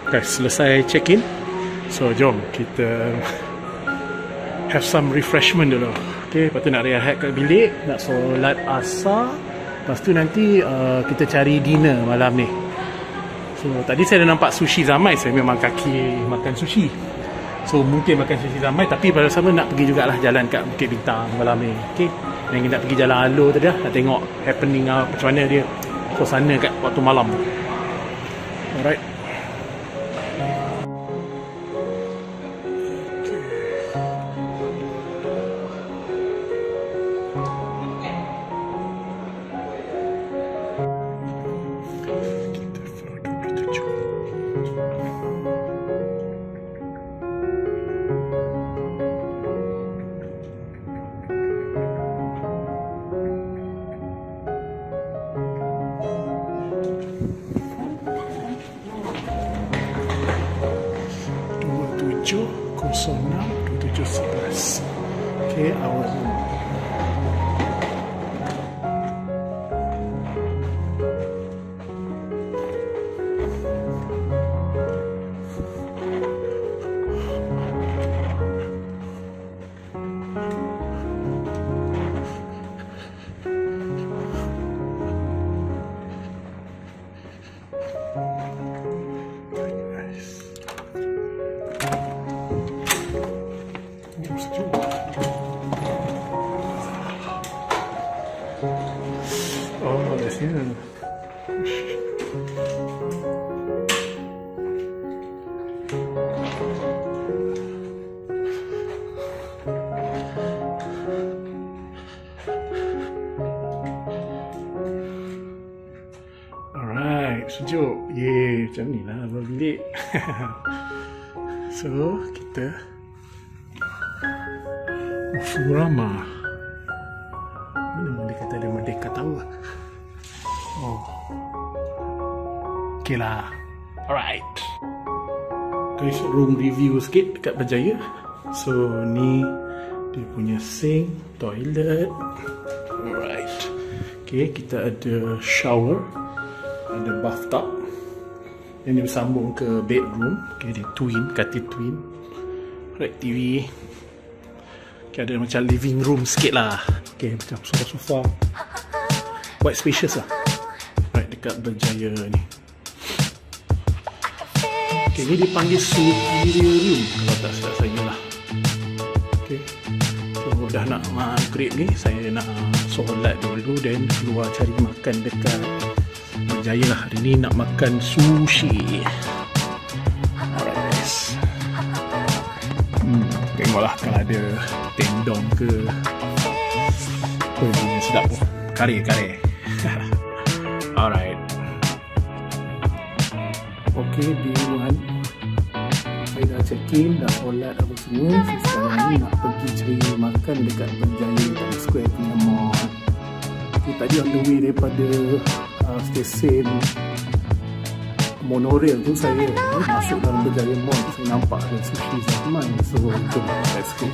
Guys, selesai check-in. So jom kita have some refreshment dulu. Okay, lepas tu nak rehat kat bilik, nak solat asar. Lepas tu nanti kita cari dinner malam ni. So tadi saya dah nampak sushi Zamai. Saya memang kaki makan sushi. So mungkin makan sushi Zamai, tapi pada sama nak pergi jugalah jalan kat Bukit Bintang malam ni. Okay, yang nak pergi jalan Alo tadi lah, nak tengok happening macam mana dia suasana kat waktu malam. Alright. Okay, our room. Oh, that's here. Alright, sejuk. Yeay, macam ni lah abang bilik. So, kita Furama. Mana dia kata ada Merdeka tahu. Oh. Okay lah. Alright. Guys, room review sikit dekat Berjaya. So, ni dia punya sink, toilet. Alright. Okay, kita ada shower. Ada bathtub. Yang dia bersambung ke bedroom. Okay, dia twin, katil twin. Alright, TV. Okay, ada macam living room sikit lah. Okay, macam sofa-sofa. Quite spacious lah. Right, dekat Berjaya ni. Okay, ni dipanggil superior room kalau tak silap saya lah. Okay, so dah nak maghrib ni, saya nak solat dulu dan keluar cari makan dekat Berjaya lah. Hari ni nak makan sushi. Alright guys. Tengoklah kalau ada tendong ke apa yang sedap pun. Kare. Alright. Okay, day 1 saya dah check in, dah solat apa semua. So sekarang ni nak pergi cari makan dekat Berjaya Times Square punya mall. Okay, tadi on the way daripada stesen monorail tu saya masuk dalam Berjaya Mall tu, saya nampak ada sushi Zamai. So jom, let's go.